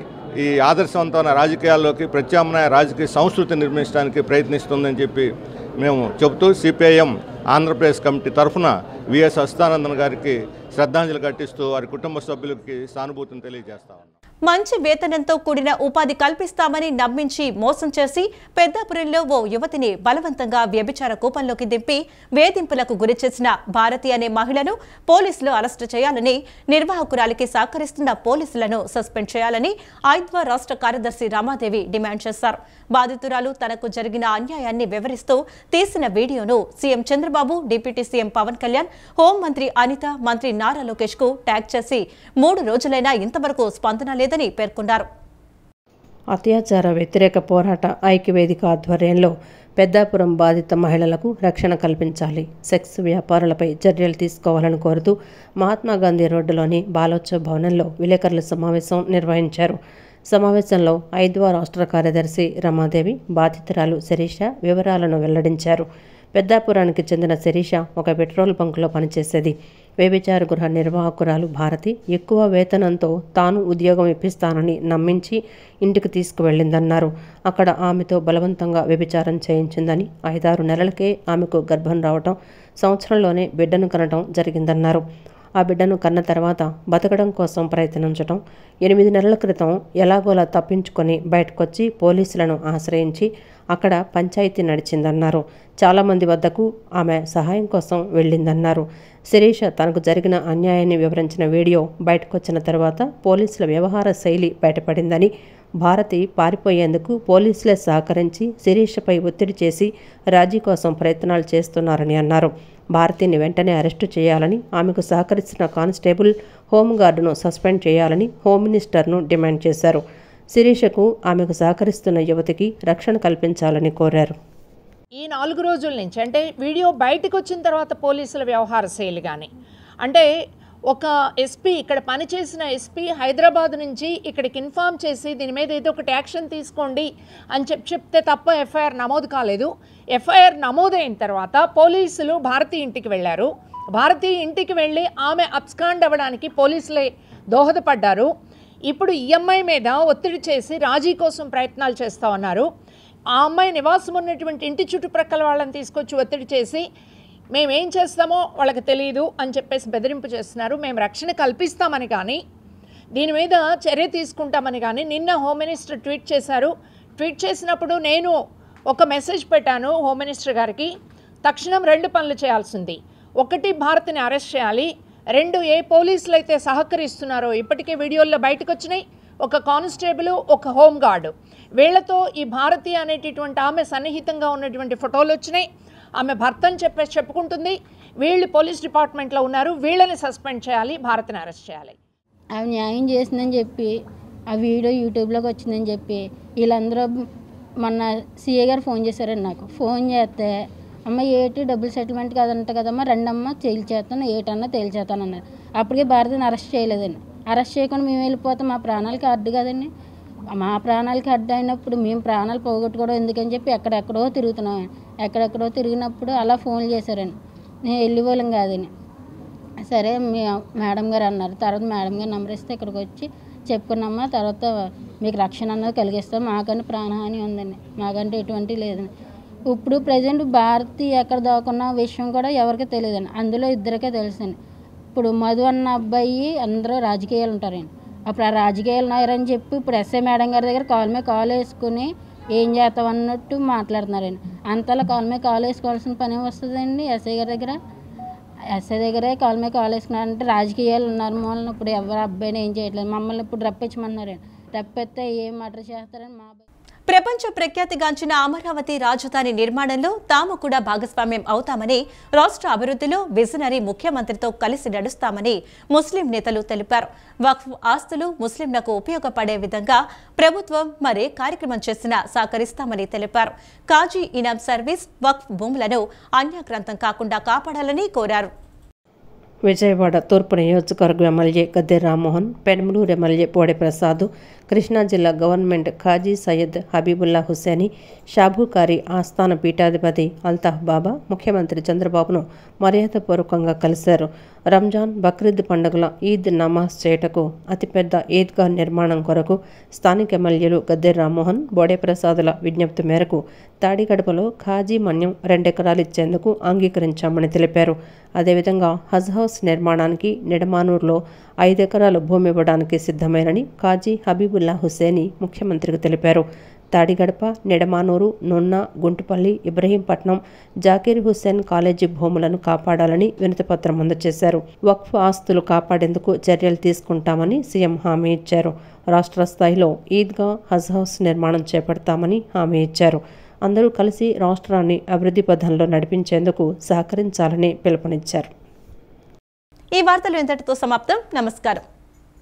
ఈ ఆదర్శవంతమైన రాజకీయాల్లోకి ప్రత్యామ్నాయ రాజకీయ సంస్కృతి నిర్మించడానికి ప్రయత్నిస్తుందని చెప్పి మేము చెబుతూ సిపిఐఎం ఆంధ్రప్రదేశ్ కమిటీ తరఫున విఎస్ అచ్యుతానందన్ గారికి శ్రద్ధాంజలి ఘటిస్తూ వారి కుటుంబ సభ్యులకి సానుభూతిని తెలియజేస్తా ఉన్నాం. మంచి వేతనంతో కూడిన ఉపాధి కల్పిస్తామని నమ్మించి మోసం చేసి పెద్దాపురంలో ఓ యువతిని బలవంతంగా వ్యభిచార కూపంలోకి దింపి వేధింపులకు గురిచేసిన భారతి అనే మహిళను పోలీసులు అరెస్టు చేయాలని, నిర్వాహకురాలికి సహకరిస్తున్న పోలీసులను సస్పెండ్ చేయాలని ఐద్వా రాష్ట్ర కార్యదర్శి రమాదేవి డిమాండ్ చేశారు. బాధితురాలు తనకు జరిగిన అన్యాయాన్ని వివరిస్తూ తీసిన వీడియోను CM Chandrababu, deputy CM Pawan Kalyan, హోంమంత్రి అనిత, మంత్రి నారా లోకేష్ కు ట్యాగ్ చేసి 3 రోజులైనా ఇంతవరకు స్పందన లేదని పేర్కొన్నారు. అత్యాచార వ్యతిరేక పోరాట ఐక్యవేదిక ఆధ్వర్యంలో పెద్దాపురం బాధిత మహిళలకు రక్షణ కల్పించాలి, సెక్స్ వ్యాపారులపై చర్యలు తీసుకోవాలని కోరుతూ మహాత్మాగాంధీ రోడ్డులోని బాలోత్సవ్ భవనంలో విలేకరుల సమావేశం నిర్వహించారు. సమావేశంలో ఐద్వా రాష్ట్ర కార్యదర్శి రమాదేవి, బాధితురాలు శిరీష వివరాలను వెల్లడించారు. పెద్దాపురానికి చెందిన శిరీష ఒక పెట్రోల్ బంకులో పనిచేసేది. వ్యభిచార గృహ నిర్వాహకురాలు భారతి ఎక్కువ వేతనంతో తాను ఉద్యోగం ఇప్పిస్తానని నమ్మించి ఇంటికి తీసుకువెళ్లిందన్నారు. అక్కడ ఆమెతో బలవంతంగా వ్యభిచారం చేయించిందని, 5-6 నెలలకే ఆమెకు గర్భం రావటం, సంవత్సరంలోనే బిడ్డను కనడం జరిగిందన్నారు. ఆ బిడ్డను కన్న తర్వాత బతకడం కోసం ప్రయత్నించడం, 8 నెలల క్రితం ఎలాగోలా తప్పించుకొని బయటకొచ్చి పోలీసులను ఆశ్రయించి అక్కడ పంచాయతీ నడిచిందన్నారు. చాలామంది వద్దకు ఆమె సహాయం కోసం వెళ్ళిందన్నారు. శిరీష తనకు జరిగిన అన్యాయాన్ని వివరించిన వీడియో బయటకొచ్చిన తర్వాత పోలీసుల వ్యవహార శైలి బయటపడిందని, భారతి పారిపోయేందుకు పోలీసులే సహకరించి శిరీషపై ఒత్తిడి చేసి రాజీ కోసం ప్రయత్నాలు చేస్తున్నారని అన్నారు. భారతిని వెంటనే అరెస్టు చేయాలని, ఆమెకు సహకరిస్తున్న కానిస్టేబుల్, హోంగార్డును సస్పెండ్ చేయాలని హోమ్ మినిస్టర్ను డిమాండ్ చేశారు. శిరీషకు, ఆమెకు సహకరిస్తున్న యువతికి రక్షణ కల్పించాలని కోరారు. ఈ 4 రోజుల నుంచి అంటే వీడియో బయటకు వచ్చిన తర్వాత పోలీసుల వ్యవహార శైలి కానీ, అంటే ఒక ఎస్పీ, ఇక్కడ పనిచేసిన ఎస్పీ హైదరాబాద్ నుంచి ఇక్కడికి ఇన్ఫామ్ చేసి దీని మీద ఏదో ఒకటి యాక్షన్ తీసుకోండి అని చెప్తే తప్ప ఎఫ్ఐఆర్ నమోదు కాలేదు. ఎఫ్ఐఆర్ నమోదైన తర్వాత పోలీసులు భారతి ఇంటికి వెళ్ళారు. భారతి ఇంటికి వెళ్ళి ఆమె అబ్స్కాండ్ అవ్వడానికి పోలీసులే దోహదపడ్డారు. ఇప్పుడు ఈ అమ్మాయి మీద ఒత్తిడి చేసి రాజీ కోసం ప్రయత్నాలు చేస్తూ ఉన్నారు. ఆ అమ్మాయి నివాసం ఉన్నటువంటి ఇంటి చుట్టుప్రక్కల వాళ్ళని తీసుకొచ్చి ఒత్తిడి చేసి మేమేం చేస్తామో వాళ్ళకి తెలియదు అని చెప్పేసి బెదిరింపు చేస్తున్నారు. మేము రక్షణ కల్పిస్తామని కానీ, దీని మీద చర్య తీసుకుంటామని కానీ నిన్న హోమ్ మినిస్టర్ ట్వీట్ చేశారు. ట్వీట్ చేసినప్పుడు నేను ఒక మెసేజ్ పెట్టాను హోమ్ మినిస్టర్ గారికి. తక్షణం 2 పనులు చేయాల్సింది. 1, భారత్ని అరెస్ట్ చేయాలి. 2, ఏ పోలీసులు అయితే సహకరిస్తున్నారో ఇప్పటికే వీడియోల్లో బయటకు వచ్చినాయి, ఒక కానిస్టేబుల్, ఒక హోంగార్డు, వీళ్లతో ఈ భారతి అనేటటువంటి ఆమె సన్నిహితంగా ఉన్నటువంటి ఫోటోలు వచ్చినాయి. ఆమె భర్తని చెప్పుకుంటుంది. వీళ్ళు పోలీస్ డిపార్ట్మెంట్లో ఉన్నారు, వీళ్ళని సస్పెండ్ చేయాలి, భారత్ని అరెస్ట్ చేయాలి. ఆమె న్యాయం చేసిందని చెప్పి ఆ వీడియో యూట్యూబ్లోకి వచ్చిందని చెప్పి వీళ్ళందరూ మొన్న సీఏ గారు ఫోన్ చేశారండి నాకు. ఫోన్ చేస్తే అమ్మ ఏటి డబ్బులు సెటిల్మెంట్ కాదంట కదమ్మా, రెండమ్మ తేల్చేస్తాను, ఏటన్నా తేల్చేస్తాను అన్నారు. అప్పటికే భారతిని అరెస్ట్ చేయలేదండి. అరెస్ట్ చేయకుండా మేము వెళ్ళిపోతాం, మా ప్రాణాలకి అడ్డు కదండి. మా ప్రాణాలకి అడ్డు అయినప్పుడు మేము ప్రాణాలు పోగొట్టుకోవడం ఎందుకని చెప్పి ఎక్కడెక్కడో తిరుగుతున్నాం. ఎక్కడెక్కడో తిరిగినప్పుడు అలా ఫోన్లు చేశారండి. నేను వెళ్ళిపోలేం కాదని. సరే మేడం గారు అన్నారు. తర్వాత మేడం గారు నెంబర్ ఇస్తే ఇక్కడికి వచ్చి చెప్పుకున్నామా, తర్వాత మీకు రక్షణ అన్నది కలిగిస్తాం, మాకంటే ప్రాణహాని ఉందండి, మాకంటే ఎటువంటి లేదండి. ఇప్పుడు ప్రజెంట్ భారతి ఎక్కడ దాకున్న విషయం కూడా ఎవరికి తెలియదండి. అందులో ఇద్దరికే తెలుసండి. ఇప్పుడు మధు అన్న అబ్బాయి అందరూ రాజకీయాలు ఉంటారండి. అప్పుడు ఆ రాజకీయాలు ఉన్నారని చెప్పి ఇప్పుడు ఎస్ఐ మేడం గారి దగ్గర కాలు మీద కాలు వేసుకుని ఏం చేస్తాం అన్నట్టు మాట్లాడుతున్నారండి. అంతలా కాలు మీద కాలు వేసుకోవాల్సిన పని వస్తుందండి ఎస్ఐ గారి దగ్గర. ఎస్ఐ దగ్గరే కాలు మీద కాలు వేసుకున్నారంటే రాజకీయాలు ఉన్నారు మూలన ఇప్పుడు ఎవరు అబ్బాయిని ఏం చేయట్లేదు. మమ్మల్ని ఇప్పుడు రప్పించమన్నారండి. రప్పిస్తే ఏం మటర్ చేస్తారని మా ప్రపంచ ప్రఖ్యాతిగాంచిన అమరావతి రాజధాని నిర్మాణంలో తాము కూడా భాగస్వామ్యం అవుతామని, రాష్ట్ర అభివృద్ధిలో విజనరీ ముఖ్యమంత్రితో కలిసి నడుస్తామని ముస్లిం నేతలు తెలిపారు. వక్ఫ్ ఆస్తులు ముస్లింలకు ఉపయోగపడే విధంగా ప్రభుత్వం మరే కార్యక్రమం చేసినా సహకరిస్తామని తెలిపారు. కాజీ ఇనాం సర్వీస్ వక్ఫ్ భూములను అన్యాక్రాంతం కాకుండా కాపాడాలని కోరారు. విజయవాడ తూర్పు నియోజకవర్గం ఎమ్మెల్యే గద్దె రామ్మోహన్, పెనమలూరు ఎమ్మెల్యే పోడే ప్రసాద్, కృష్ణా జిల్లా గవర్నమెంట్ ఖాజీ సయ్యద్ హబీబుల్లా హుస్సేని షాబుకారి ఆస్థాన పీఠాధిపతి అల్తాఫ్ బాబా ముఖ్యమంత్రి చంద్రబాబును మర్యాదపూర్వకంగా కలిశారు. రంజాన్, బక్రీద్ పండుగల ఈద్ నమాజ్ చేయుటకు అతిపెద్ద ఈద్గా నిర్మాణం కొరకు స్థానిక ఎమ్మెల్యేలు గద్దె రామ్మోహన్, బోడే ప్రసాదుల విజ్ఞప్తి మేరకు తాడిగడపలో ఖాజీ మన్యం 2 ఎకరాలు ఇచ్చేందుకు అంగీకరించామని తెలిపారు. అదేవిధంగా హజ్ హౌస్ నిర్మాణానికి నిడమానూరులో 5 ఎకరాలు భూమి ఇవ్వడానికి సిద్ధమేనని ఖాజీ హబీబుల్లా హుస్సేని ముఖ్యమంత్రికి తెలిపారు. తాడిగడప, నిడమానూరు, నున్న, గుంటుపల్లి, ఇబ్రహీంపట్నం, జాకీర్ హుస్సేన్ కాలేజీ భూములను కాపాడాలని వినతిపత్రం అందజేశారు. వక్ఫ్ ఆస్తులు కాపాడేందుకు చర్యలు తీసుకుంటామని సీఎం హామీ ఇచ్చారు. రాష్ట్ర స్థాయిలో ఈద్గా, హజ్ హౌస్ నిర్మాణం చేపడతామని హామీ ఇచ్చారు. అందరూ కలిసి రాష్ట్రాన్ని అభివృద్ధి పథంలో నడిపించేందుకు సహకరించాలని పిలుపునిచ్చారు. ఈ వార్తలు ఇంతటితో సమాప్తం. నమస్కారం.